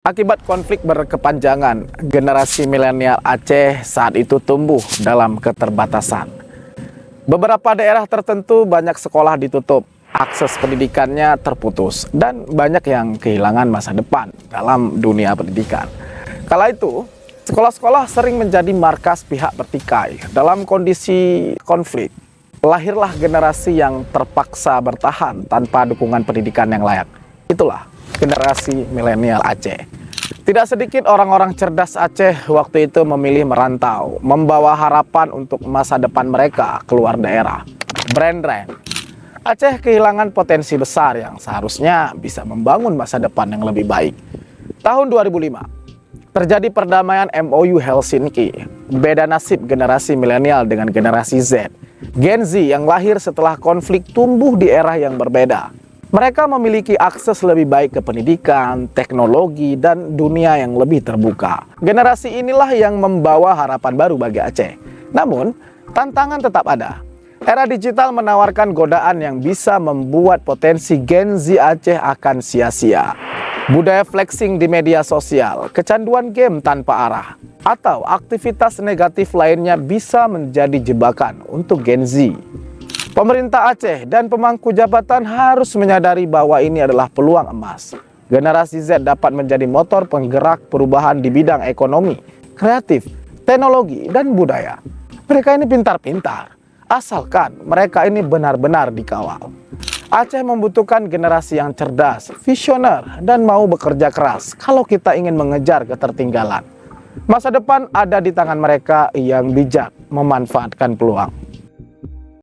Akibat konflik berkepanjangan, generasi milenial Aceh saat itu tumbuh dalam keterbatasan. Beberapa daerah tertentu banyak sekolah ditutup, akses pendidikannya terputus, dan banyak yang kehilangan masa depan dalam dunia pendidikan. Kala itu, sekolah-sekolah sering menjadi markas pihak bertikai. Dalam kondisi konflik, lahirlah generasi yang terpaksa bertahan tanpa dukungan pendidikan yang layak. Itulah generasi milenial Aceh. Tidak sedikit orang-orang cerdas Aceh waktu itu memilih merantau, membawa harapan untuk masa depan mereka keluar daerah. Brand-brand. Aceh kehilangan potensi besar yang seharusnya bisa membangun masa depan yang lebih baik. Tahun 2005, terjadi perdamaian MOU Helsinki. Beda nasib generasi milenial dengan generasi Z. Gen Z yang lahir setelah konflik tumbuh di era yang berbeda. Mereka memiliki akses lebih baik ke pendidikan, teknologi, dan dunia yang lebih terbuka. Generasi inilah yang membawa harapan baru bagi Aceh. Namun, tantangan tetap ada. Era digital menawarkan godaan yang bisa membuat potensi Gen Z Aceh akan sia-sia. Budaya flexing di media sosial, kecanduan game tanpa arah, atau aktivitas negatif lainnya bisa menjadi jebakan untuk Gen Z. Pemerintah Aceh dan pemangku jabatan harus menyadari bahwa ini adalah peluang emas. Generasi Z dapat menjadi motor penggerak perubahan di bidang ekonomi, kreatif, teknologi, dan budaya. Mereka ini pintar-pintar, asalkan mereka ini benar-benar dikawal. Aceh membutuhkan generasi yang cerdas, visioner, dan mau bekerja keras kalau kita ingin mengejar ketertinggalan. Masa depan ada di tangan mereka yang bijak memanfaatkan peluang.